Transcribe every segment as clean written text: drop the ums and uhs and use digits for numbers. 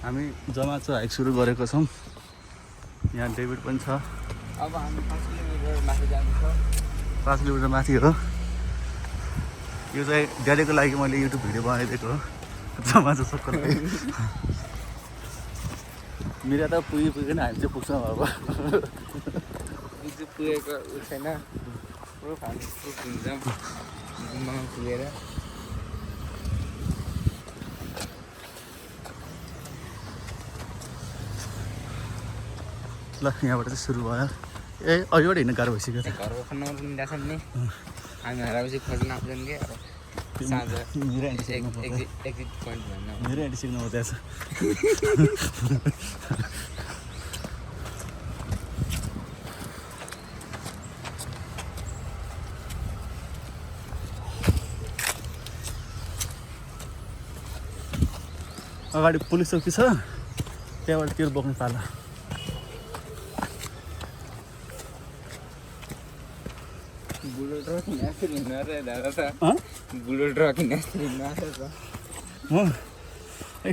हामी जमा चाहिँ हाइक सुरु गरेको छौँ। यहाँ डेभिड पनि छ। अब हामी 5 किलोमिटर माथि जाँदैछौँ। 5 किलोमिटर माथि हो। यो चाहिँ ड्याडीको लागि मैले युट्युब भिडियो बनाइदिएको हो। जमा चाहिँ सबको लागि। मिरा त पुगिकन हामी चाहिँ पुग्छौँ अब। पुगेको उ छैन। प्रुफ हामी प्रुफ हुन्छौँ गुम्बामा पुगेर। ल यहाँबाट चाहिँ सुरु भयो। ए अघिबाट हिँड्नु गाह्रो भइसक्यो त। घरको खाना पनि राख्छौँ नि हामी हराएपछि खोज्न आउँछौँ कि अब साँझ मेरो एन्टी एक्जिट पोइन्ट भन्न मेरो एन्टी सिक्नु त्यहाँ छ। अगाडि पुलिस चौकी छ, त्यहाँबाट तेल बोक्नु पाला। बुढो ट्रक हिँड्दाखेरि हिँड्नु अरे दादा त बुढो ट्रक हिँड्दाखेरि हिँड्नु आएको छ। हो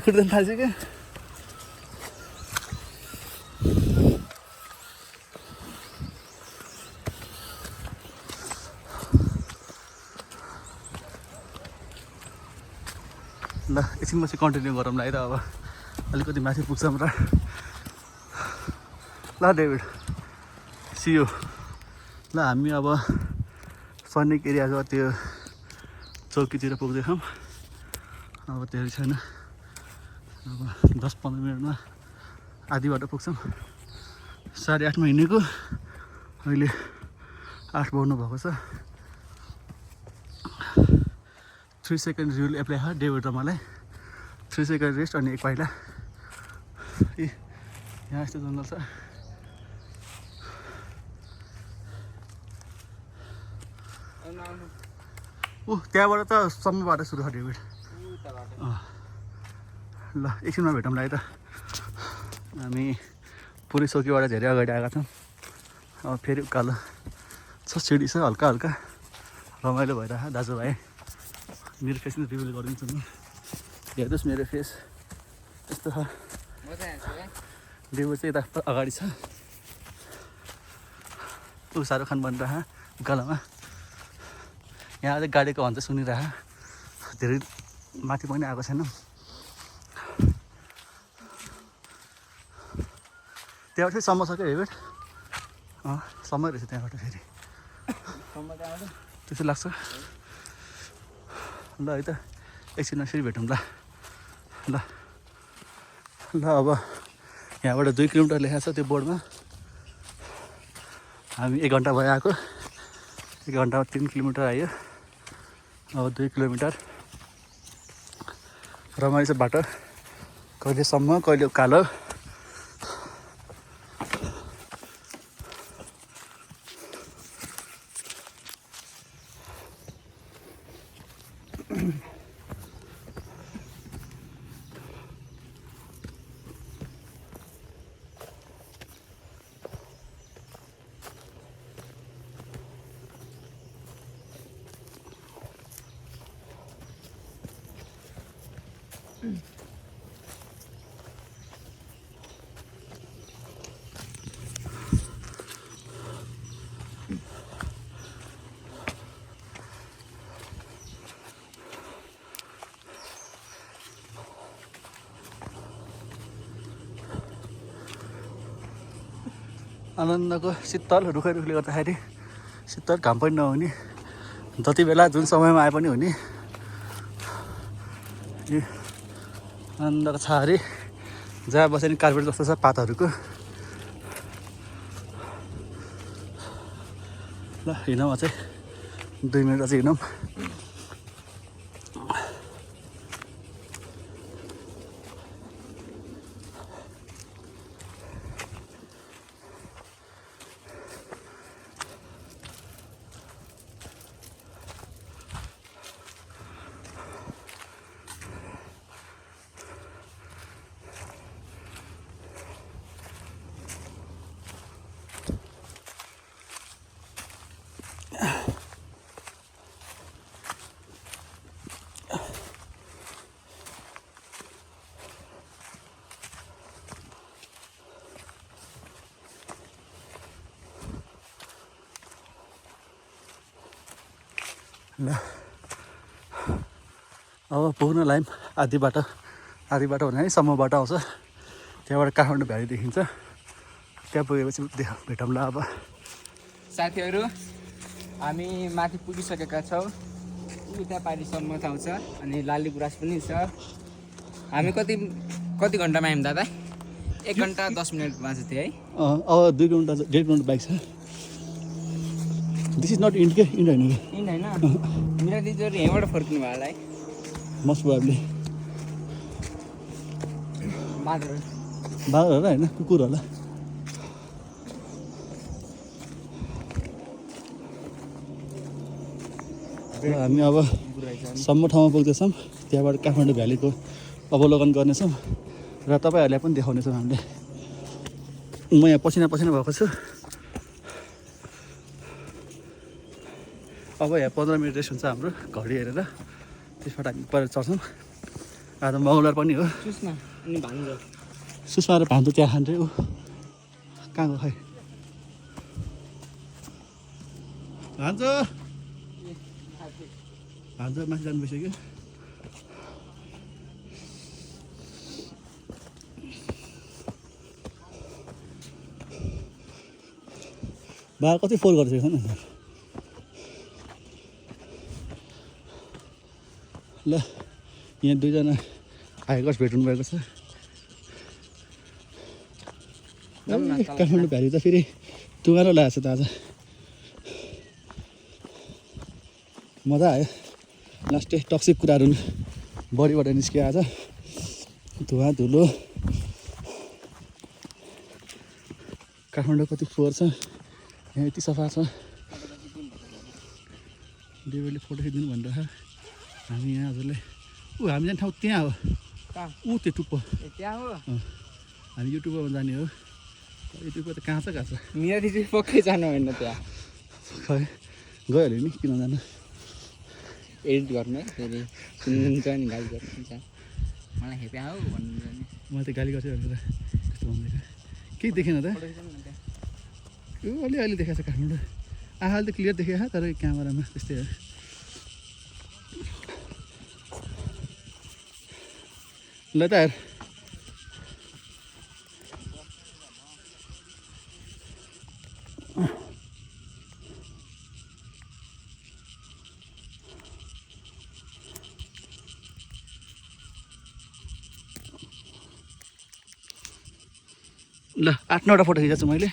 खुट्टा थाहा छ क्या। ल एकछिनमा चाहिँ कन्टिन्यू गरौँला है त। अब अलिकति माथि पुग्छौँ र। ल डेभिड सियो। ल हामी अब सैनिक एरियाको त्यो चौकीतिर पुग्दैछौँ। अब धेरै छैन, अब 10-15 मिनटमा आधी बाटो पुग्छौँ। 8:30मा हिँडेको, अहिले 8 बज्नु भएको छ। 3 सेकेन्ड रुल एप्लाई छ डेभिड र मलाई। 3 सेकेन्ड रेस्ट अनि एक पाइला। ए यहाँ यस्तो जङ्गल छ। त्यहाँबाट त सम्मबाट सुरु छ डेभिड। ल एकछिनमा भेटौँला है त। हामी पुलिस चौकीबाट धेरै अगाडि आएका छौँ। अब फेरि उकालो छ, सिडी छ हल्का हल्का रमाइलो भइरहेको दाजुभाइ। मेरो फेस पनि रिभिल गरिदिन्छु नि। हेर्नुहोस् मेरो फेस यस्तो छ। डेभिड चाहिँ यता अगाडि छ। ऊ शाहरुख खान बनिरह उकालोमा। यहाँ चाहिँ गाडीको हर्न चाहिँ सुनिरह। धेरै माथि पनि आएको छैन। त्यहाँबाट फेरि सम्म सक्यो डेभिड। समय रहेछ त्यहाँबाट फेरि त्यस्तो लाग्छ। ल है त एकछिनमा फेरि भेटौँ ल। ल ल अब यहाँबाट 2 किलोमिटर लेखाएको छ त्यो बोर्डमा। हामी 1 घन्टा भयो आएको। 1 घन्टामा 3 किलोमिटर आयो। अब 2 किलोमिटर रमाइलो छ बाटो। कहिलेसम्म कहिले उकालो। आनन्दको शीतल रुखै रुखले गर्दाखेरि शीतल घाम पनि नहुने, जति बेला जुन समयमा आए पनि हुने। यो आनन्दको छाहारी जहाँ बसे नि कार्पेट जस्तो छ पातहरूको। ल हिँडौँ अझै 2 मिनट अझै हिँडौँ। ल अब पुग्न लाइम आधी बाटो भने है सम्मबाट आउँछ त्यहाँबाट काठमाडौँ भ्याली देखिन्छ त्यहाँ पुगेपछि भेटौँला अब साथीहरू हामी माथि पुगिसकेका छौँ उता पारिसम्म आउँछ अनि लाली गुराँस पनि छ हामी कति घन्टामा आयौँ दादा 1 घन्टा 10 मिनट बाँच्यो थियो है अब 2 घन्टा 1.5 घन्टा बाइक छ दिस इज नट इन्ड के इन्ड होइन कि होइन मिरा दिदीहरू यहीँबाट फर्किनु भयो होला है मोस्ट प्रोबेबली बाघ होला होइन कुकुर होला हामी अब सम्म ठाउँमा पुग्दैछौँ त्यहाँबाट काठमाडौँ भ्यालीको अवलोकन गर्नेछौँ र तपाईँहरूलाई पनि देखाउनेछौँ हामीले म यहाँ पसिना भएको छु अब यहाँ 15 मिनट रेस्ट हुन्छ हाम्रो घडी हेरेर त्यसबाट हामी पर चढ्छौँ आज मङ्गलबार पनि हो सुषमा र भान्जो त्यहाँ खान्छ ऊ कहाँ गयो खै भान्जो माथि जानु भइसक्यो बाह्र कति फोहोर गरिसकेको छ नि ल यहाँ 2 जना हाइकर्स भेट्नु भएको छ काठमाडौँ भ्याली त फेरि तुगारो लागेको छ त आज मजा आयो लास्टै टक्सिक कुराहरू बडीबाट निस्कियो आज धुवा धुलो काठमाडौँ कति फोहोर छ यहाँ यति सफा छ देवीले फोटो खिचिदिनु भनिरहेको हामी यहाँ हजुरले हामी जाने ठाउँ त्यहाँ हो त्यो टुप्पो त्यहाँ हो हामी युट्युबमा जाने हो युट्युबमा त कहाँ छ मिरा दिदी पक्कै जानु होइन त्यहाँ खै गइहाल्यो नि किन जानु एडिट गर्नु है फेरि सुन्नुहुन्छ नि गाली गर्नुहुन्छ मलाई हेप्या हो भन्नुहुन्छ नि मलाई त गाली गर्छ भनेर त्यस्तो भन्दैन केही देखेन त अलि देखाएको छ काठमाडौँ आँखाले त क्लियर देखेको तर क्यामेरामा त्यस्तै हो ल त हेर ल 8-9वटा फोटो खिचेको छु मैले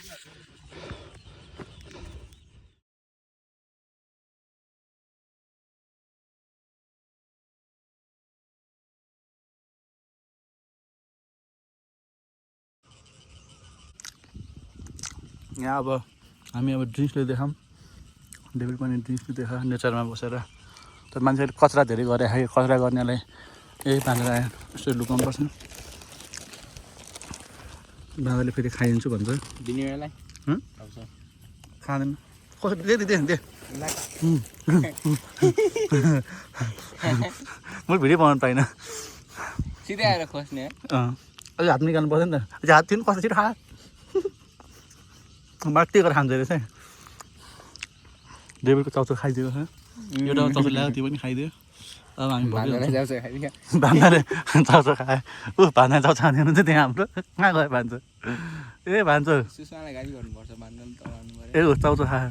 यहाँ अब हामी ड्रिङ्क्स लिँदैछौँ डेभिड पनि ड्रिङ्क्स लिँदैछ नेचरमा बसेर तर मान्छेले कचरा धेरै गरे कचरा गर्नेलाई यही बाँधेर आयो यसरी लुकाउनु पर्छ बाबाले फेरि खाइदिन्छु भन्छ दिनेलाई खाँदैन कसरी दे मैले भिडियो बनाउनु पाइनँ सिधै आएर खोज्ने अझै हात निकाल्नु पर्छ नि त हात थियो नि कस्तो छिटो खा माथि गरेर खान्छ रहेछ डेभिडको चाउचाउ खाइदियो एउटा चाउचाउ ल्यायो त्यो पनि खाइदियो अब हामी भान्जाले चाउचाउ खायो ऊ भान्जा चाउचाउ खाने हुनुहुन्छ त्यहाँ हाम्रो कहाँ गयो भान्जो ए भान्जो ए ऊ चाउचाउ खायो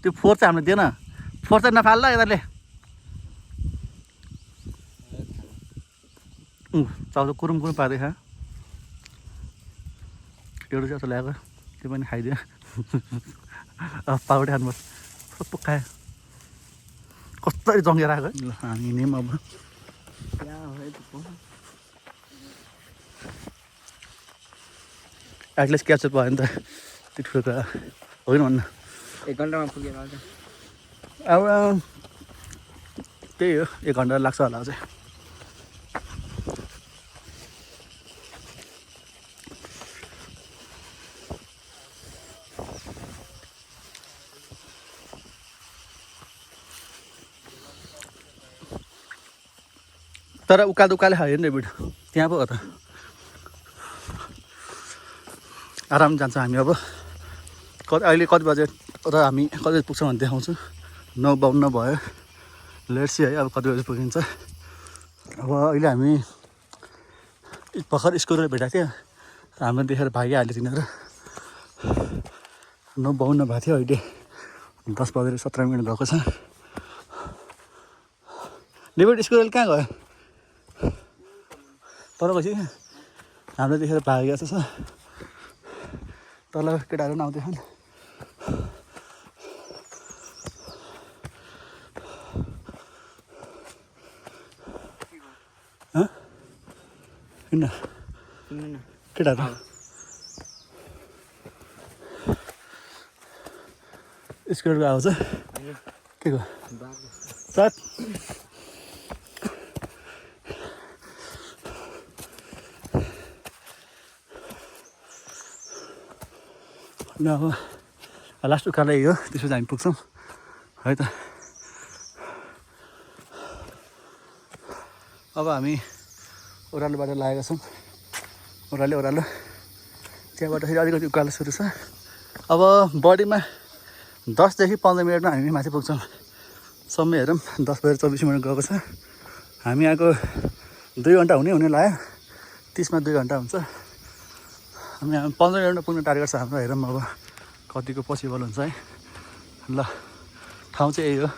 त्यो फोहोर चाहिँ हामीले दिएन फोहोर चाहिँ नफाल्ला यिनीहरूले चाउचाउ कुरुम पार्दै खा एउटा चाउचाउ ल्याएको त्यो पनि खाइदियो अब पाउडे खानुपर्छ सबै खायो कस्तरी जङ्गेर आएको ल हामी हिँड्यौँ अब एटलिस्ट क्याप्चर भयो नि त त्यो ठुलो कुरा होइन भन्न 1 घन्टामा पुगेर अब त्यही हो 1 घन्टा लाग्छ होला चाहिँ तर उकाले खायो नि डेभिड त्यहाँ पो हो त आराम जान्छ हामी अब अहिले कति बजे र हामी कति पुग्छौँ भने देखाउँछु 9:52 भयो लेट्स सी है अब कति बजी पुगिन्छ। अब अहिले हामी भर्खर स्कुलले भेटाएको थियो, हाम्रो देखेर भागिहाल्यो तिनीहरू। 9:52 भएको थियो, अहिले 10:17 गएको छ। डेभिड स्कुल कहाँ गयो? तल गएपछि हाम्रो देखेर भागेको छ। तल केटाहरू पनि आउँदैछन्। किन केटाहरू स्कुलको आएको छ। के को साथ अब लास्ट उकालो हो, त्यसपछि हामी पुग्छौँ है त। अब हामी ओह्रालोबाट लागेका छौँ। ओह्रालो त्यहाँबाट फेरि अलिकति उकालो सुरु छ। अब बडीमा 10 देखि 15 मिनटमा हामी माथि पुग्छौँ। समय हेरौँ 10:24 गएको छ। हामी आएको 2 घन्टा हुने लाग्यो, 30मा 2 घन्टा हुन्छ। हामी 15 मिनटमा पुग्ने टार्गेट छ हाम्रो। हेरौँ अब कतिको पोसिबल हुन्छ है। ल ठाउँ चाहिँ यही हो।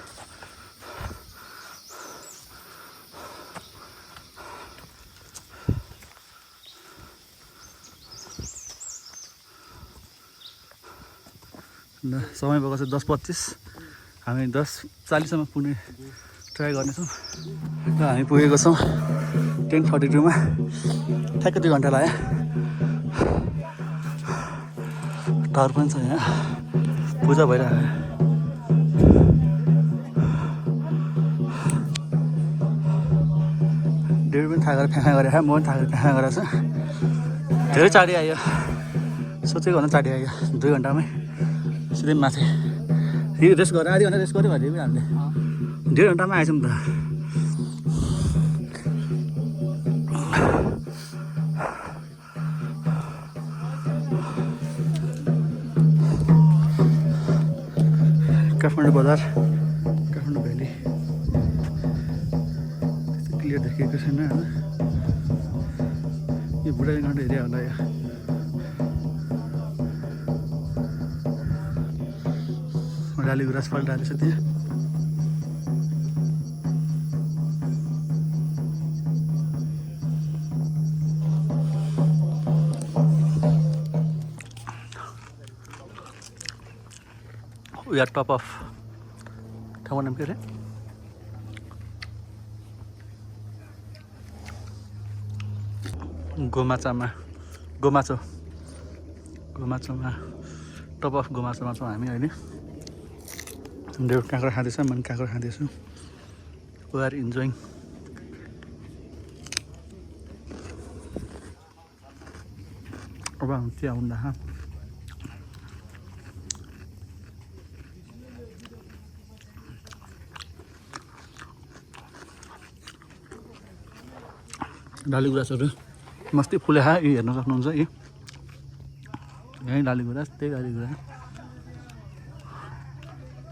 ल समय भएको छ 10:25। हामी 10:40सम्म पुग्ने ट्राई गर्नेछौँ। र हामी पुगेको छौँ 10:32मा। ठ्याक्कै 2 घन्टा लाग्यो। टावर पनि छ यहाँ, पूजा भइरहेको। डेढ पनि थाकेर फ्याँखा गरेर, म पनि थाकेर फ्याँखा गरेको छु। धेरै चाँडी आयो, सोचेको भन्दा चाँडी आयो। 2 घन्टामै सिधै माथि। यो रेस्ट गरेर आधी घन्टा रेस्ट गऱ्यो भने पनि हामीले 1.5 घन्टामा आएछौँ त। काठमाडौँ बजार, काठमाडौँ भ्याली त्यस्तो क्लियर देखिएको छैन होइन। यो बुढानीघाट एरिया होला। यो डाली गुराँस फल डालेको छ त्यहाँ। We are top of ठाउँको नाम के अरे? गोमाचोमा टप अफ गोमाचोमा छौँ हामी अहिले। डेढ काँक्रो खाँदैछ, मन काँक्रो खाँदैछु। We are enjoying. अब हामी त्यहाँ आउँदा डाली गुराँसहरू मस्तै फुले खा। यो हेर्न सक्नुहुन्छ, यहीँ डाली गुराँस, त्यही डाली गुराँस।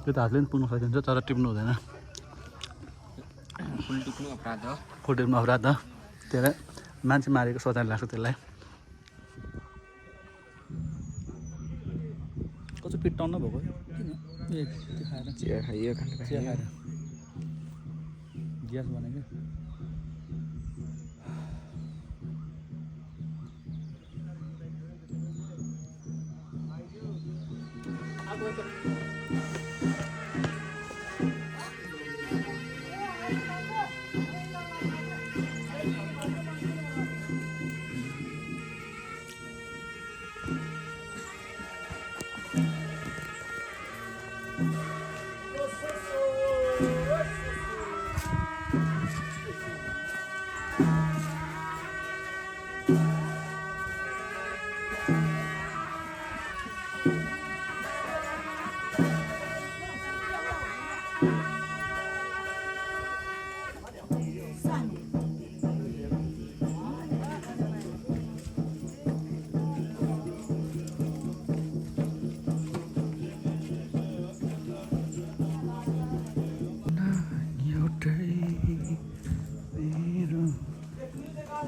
त्यो त हातले पनि पुग्नु सकिन्छ, तर टिप्नु हुँदैन। फुल टिप्नु अपराध हो। फुल टिप्नु अपराध हो। त्यसलाई मान्छे मारेको सजाय लाग्छ त्यसलाई। कस्तो पिट टन्न भएको चिया खाइयो, चिया खाएर ग्यास बनायो क्या। हो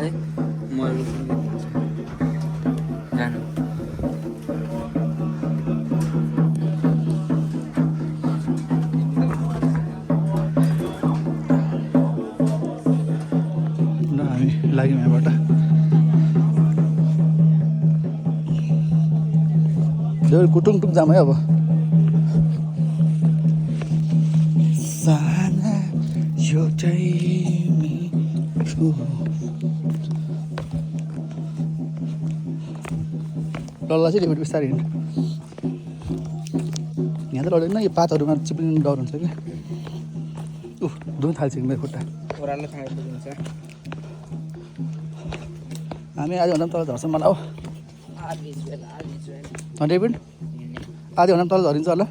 है म जानु ल हामी लाग्यौँ यहाँबाट कुटुङ जाम है अब साना एउटै लल्ला चाहिँ लिमिट बिस्तारै हिँड्नु यहाँ त लड्दैन यो पातहरूमा चिप्लिनु डर हुन्छ कि धुन थाल्छ कि मेरो खुट्टा ओह्रालो ठाउँ पुगिन्छ हामी आधी घन्टा पनि तल झर्छ मलाई हो डेभिड आधी घन्टा पनि तल झरिन्छ होला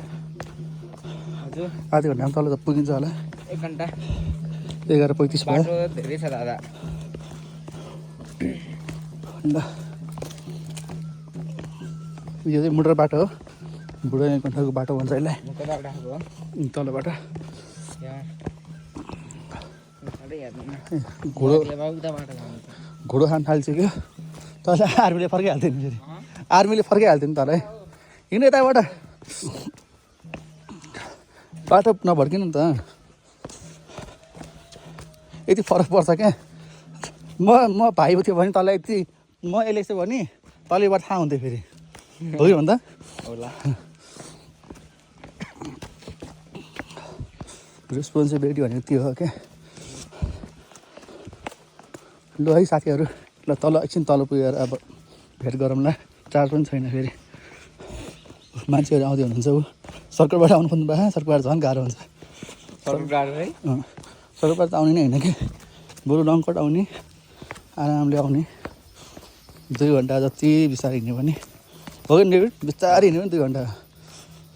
हजुर आधी घन्टा पनि तल पुगिन्छ होला 1 घन्टा 11:35 भयो बाटो धेरै छ दादा ल यो चाहिँ मोटर बाटो हो बुढो कण्ठको बाटो भन्छ यसलाई मुखबाट आएको तलबाट यहाँ घोडो उताबाट घोडो खान थाल्छ क्या तँलाई आर्मीले फर्काइहाल्थ्यो नि फेरि आर्मीले फर्काइहाल्थ्यो नि तँलाई हिँड्नु यताबाट बाटो नभड्किनु नि त यति फरक पर्छ क्या म भाइ थियो भने तँलाई यति म यसले चाहिँ भने तलैबाट थाहा हुन्थ्यो फेरि हो कि भन्दा होला रेस्पोन्सिबिलिटी भनेको त्यो हो क्या ल है साथीहरू ल तल एकछिन तल पुगेर अब भेट गरौँला चार्ज पनि छैन फेरि मान्छेहरू आउँदै हुनुहुन्छ ऊ सर्कलबाट आउनु खोज्नु भयो सर्कलबाट झन् गाह्रो हुन्छ सर्कलबाट त आउने नै होइन कि बरु लङकट आउने आरामले आउने 2 घन्टा जति बिस्तारै हिँड्यो भने हो कि डेभिड बिस्तारै हिँड्यो भने 2 घन्टा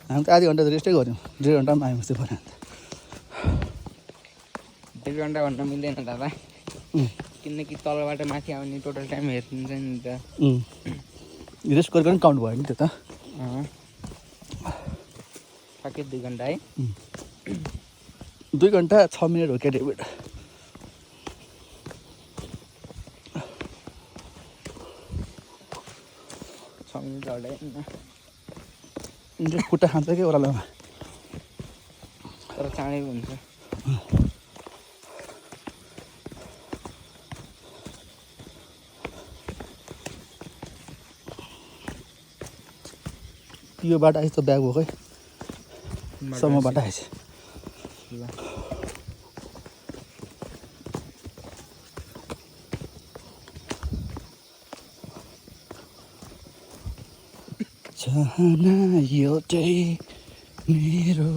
हामी त आधी घन्टा त रेस्टै गऱ्यौँ 1.5 घन्टामा आयौँ जस्तो पऱ्यो अन्त 1 घन्टा भन्न मिल्दैन दादा किनकि तलबाट माथि आउने टोटल टाइम हेर्नुहुन्छ नि त रेस्ट गरेर पनि काउन्ट भयो नि त्यो त ठ्याक्कै 2 घन्टा है 2 घन्टा 6 मिनट हो क्या डेभिड खुट्टा खान्छ कि ओह्रालोमा तर चाँडै हुन्छ यो बाटो आएछ त ब्याग भएको है सम्म बाटो आएछ चाहना एउटै मेरो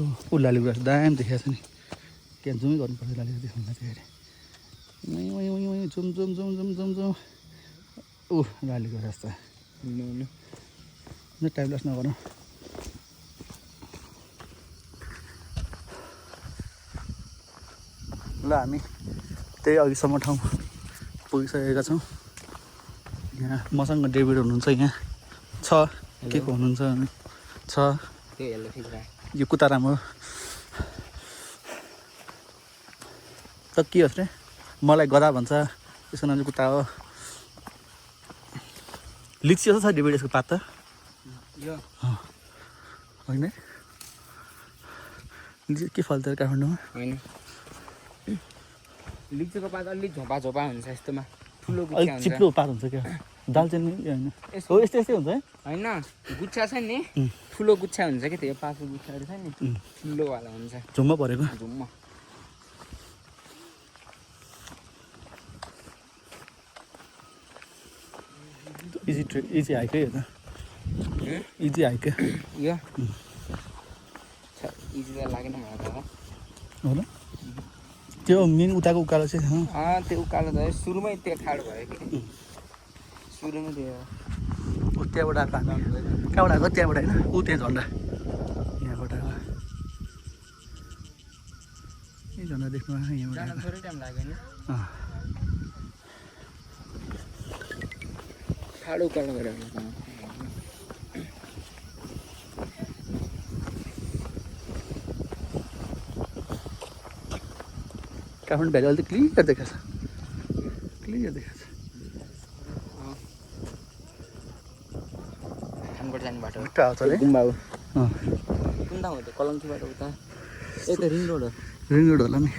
लाली गुराँस दाम देखाएको छ नि त्यहाँ जुमै गर्नुपर्छ लाली गुराँस देखाउनु चाहिँ zoom zoom zoom zoom zoom zoom ऊ लालीको रास्ता टाइम लस नगरौँ ल हामी त्यही अघिसम्म ठाउँ पुगिसकेका छौँ यहाँ मसँग डेभिड हुनुहुन्छ यहाँ छ के को हुनुहुन्छ भने छ यो कुता राम्रो त के होस् रे मलाई गदा भन्छ यसको नाम चाहिँ कुता हो लिची जस्तो छ डेभिड यसको पात त होइन लिची के फल्छ काठमाडौँमा होइन लिचीको पात अलिक झोपा झोपा हुन्छ यस्तोमा ठुलो अलिक चिप्लो पात हुन्छ क्या दालचिनी होइन हो यस्तै यस्तै हुन्छ है होइन गुच्छा छ नि ठुलो गुच्छा हुन्छ कि त्यो पातको गुच्छाहरू छ नि ठुलोवाला हुन्छ झुम्म परेको झुम्म इजी हाइक है यो त इजी हाइक यो इजी त लागेन मलाई त हो र त्यो मेन उताको उकालो चाहिँ त्यो उकालो त सुरुमै त्यो ठाडो भयो कि सुरुमै त्यो त्यहाँबाट आएको कहाँबाट आएको त्यहाँबाट होइन ऊ त्यहाँ झन्डा यहाँबाट आएको ए झन्डा देख्नु यहाँबाट थोरै टाइम लाग्यो नि ठाडो उकालो गरेर काठमाडौँ भ्याली अहिले त क्लियर देखाएको छ क्लियर देखाएको छ खानबाट जाने बाटो उता आउँछ अरे गुम्बा हो कुन ठाउँ हो त्यो कलङ्कीबाट उता ए त रिङ रोड हो रिङ रोड होला नि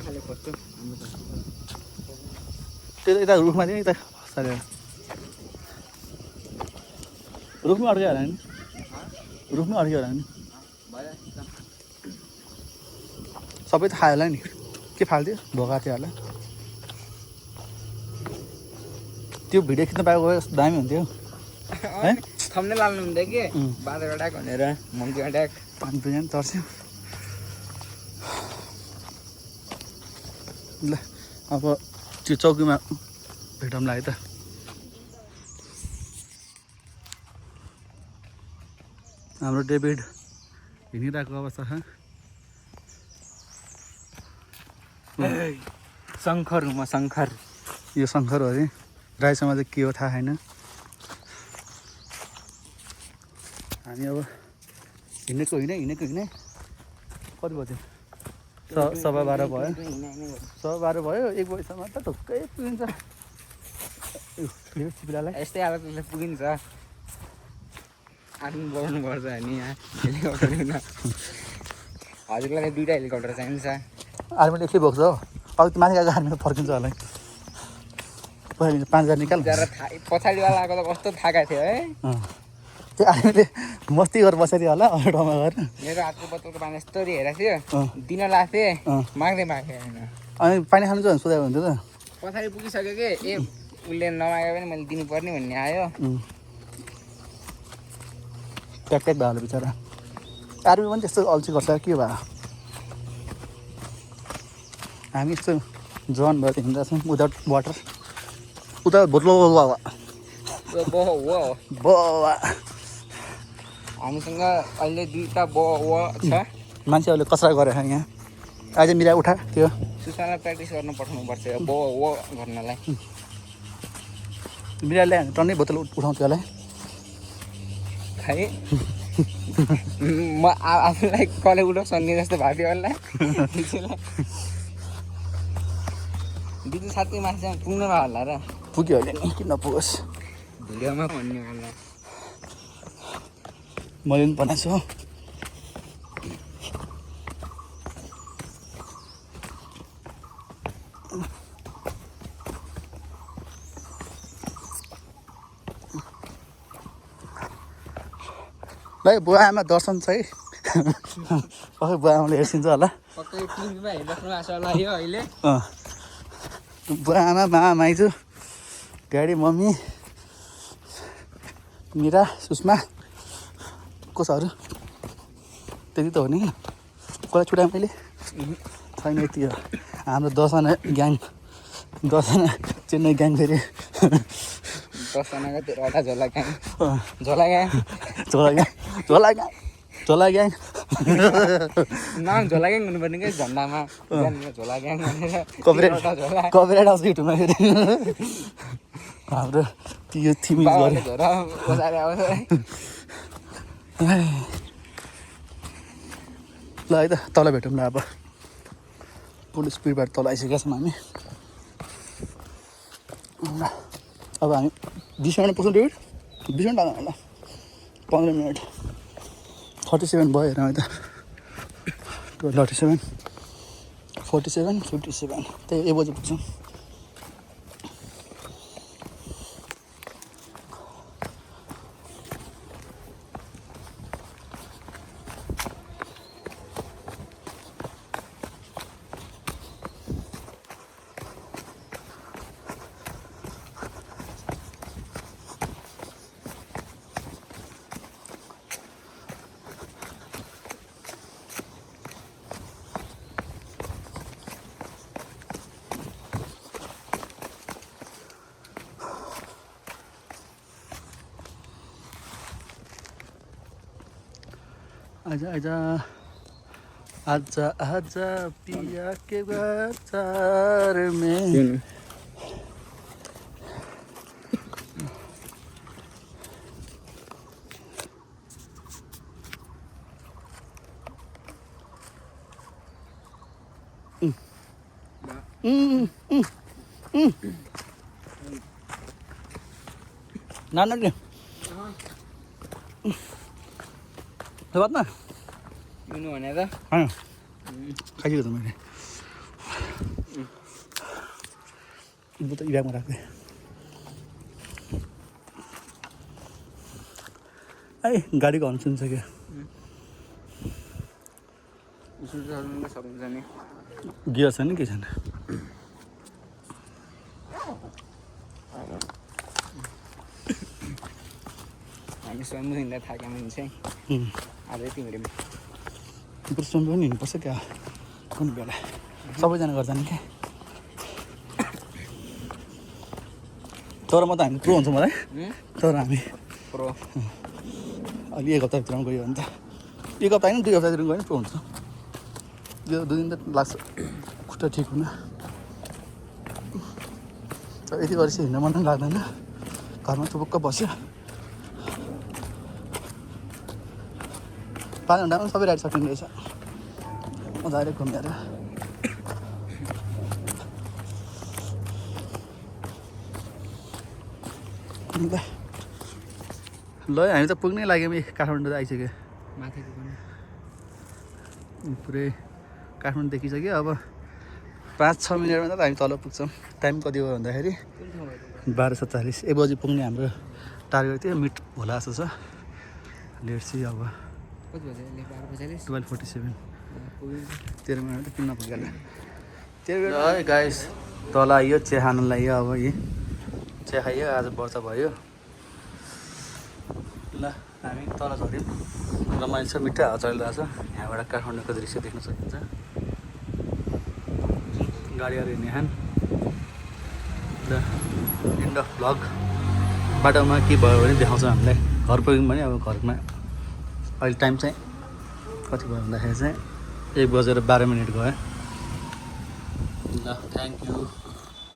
खाले खोज्छु त्यो यता रुखमा चाहिँ यता सारेर रुखमा अड्क्यो होला नि रुखमा अड्क्यो होला नि सबै त खायो होला नि के फाल्थ्यो भोका थियो होला त्यो भिडियो खिच्न पाएको भए दामी हुन्थ्यो है थम्ने लाल्नु हुँदै कि बाँदर अट्याक भनेर मङ्की अट्याक पानी पनि तर्स्यो ल अब त्यो चौकीमा भेटौँला है त हाम्रो डेभिड हिँडिरहेको अवस्था छ शङ्खर म शङ्खर यो शङ्खर हो अरे राईसँग चाहिँ के हो थाहा छैन हामी अब हिँडेको हिँडे कति बज्यो 12:15 भयो 12:15 भयो 1 बजीसम्म त ढुक्कै पुगिन्छ चिप्लालाई यस्तै हालतले पुगिन्छ आफ्नो बढ्नुपर्छ हामी यहाँ हेलिकप्टर हजुरलाई 2टा हेलिकप्टर चाहिन्छ आर्मीले एक्लै बोक्छ हो अब माथि गएको आर्मीले फर्किन्छ होला पहिला 5,000 निकाल पछाडिवालाको त कस्तो थाका थियो है त्यो आर्मीले मस्ती गरेर बसेर होला ठाउँमा गएर मेरो हातको बोतलको पानी यस्तो हेरेको थियो दिन लाग्थेँ माग्दै मागेँ होइन अनि पानी खानु चाहिँ सोधेको हुन्थ्यो त पछाडि पुगिसक्यो कि उसले नमागे पनि मैले दिनुपर्ने भन्ने आयो ट्याक भयो होला बिचरा आर्मी पनि त्यस्तो अल्छी गर्छ के भयो हामी यस्तो जवान भएर हिँड्दा छौँ विदाउट वाटर उता भोत्लो बाबा हामीसँग अहिले 2टा बाबा छ मान्छेहरूले कसरा गरेर यहाँ आज मिरा उठा त्यो सुसालाई प्र्याक्टिस गर्न पठाउनुपर्छ बाबा गर्नलाई मिराले टन्नै बोतल उठाउँथ्यो होला खै म आफूलाई कसले उठाउँछ नि जस्तो भएको थियो होला दिदी साथी मान्छेसँग पुग्नु भयो होला र पुग्यो अहिले नि किन नपुगोस् भिडियोमा भन्ने होला मैले पनि बनाएको छु ल बुवा आमा दर्शन छ है पक्कै बुवा आमाले हेर्सिन्छ होला पक्कै टिभीमा हेरिराख्नु भएको छ होला यो अहिले बुवा आमा मामा माइजू ड्याडी मम्मी मिरा सुषमा कसोहरू त्यति त हो नि कसलाई छुट्याएँ मैले छैन यति हो हाम्रो 10जना ग्याङ 10जना चेन्नई ग्याङ फेरि 10जनाको तेह्रवटा झोला ग्याङ झोला ग्याङ झोला ग्याङ नाम झोला ग्याङ हुनुपर्ने क्या झन्डामा झोला ग्याङ भनेर कपिराइट झोला कपिराइट आउँछ युट्युबमा फेरि हाम्रो त्यो थिमिङ बाबाले गऱ्यो झोला बजाएर आउँछ ल है त तल भेटौँ ल अब पुलिस पिरबाट तल आइसकेका छौँ हामी ल अब हामी 20 मिनट पुग्छौँ डेभिड 20 मिनट लाग्दैन होला 15 मिनट 37 भयो हेर है त 37 47 57 त्यही 1 बजी पुग्छौँ आजा आजा आजा आजा पिया के बाजार में नाना के बात ना पिउनु भने त खाइदिएको त मैले बोतल ब्यागमा राख्दै है गाडीको हर्न सुन्छ क्या सक्नुहुन्छ नि गियर छैन के छैन हामी स्वयं हिँड्दा थाक्यो भने चाहिँ अझै तिमीले पुरुषमा पनि हिँड्नुपर्छ क्या कुनै बेला सबैजना गर्छन् क्या तर म त हामी प्रो हुन्छौँ होला है तर हामी प्रो अलि 1 हप्ताभित्रमा गयो भने त 1 हप्ता होइन 2 हप्तातिर गयो भने प्रो हुन्छ यो 2 दिन त लाग्छ खुट्टा ठिक हुन तर यति गरेपछि हिँड्न मन पनि लाग्दैन घरमा चुपक्क बस्यो 5 घन्टामा सबै राइड सकिने रहेछ मजाले घुमेर ल हामी त पुग्नै लाग्यौँ काठमाडौँ त आइसक्यो माथि पुरै काठमाडौँ देखिसक्यो अब 5-6 मिनटमा त हामी तल पुग्छौँ टाइम कति हो भन्दाखेरि 12:47 1 बजी पुग्ने हाम्रो टार्गेट थियो मिट होला जस्तो छ लेट्स सी अब कति बजे 12:47 13 मिनट त किन नपुग्यो है गाइस तल आइयो चिया खानु लाग्यो अब यी चिया खाइयो आज व्रत भयो ल हामी तल झऱ्यौँ रमाइलो छ मिठा हावा चलिरहेको छ यहाँबाट काठमाडौँको दृश्य देख्न सकिन्छ गाडीहरू हिँड्ने खान ल एन्ड अफ भ्लग बाटोमा के भयो भने देखाउँछ हामीलाई घर पुग्यौँ भने अब घरमा अहिले टाइम चाहिँ कति भयो भन्दाखेरि चाहिँ 1:12 गयो ल थ्याङ्क यू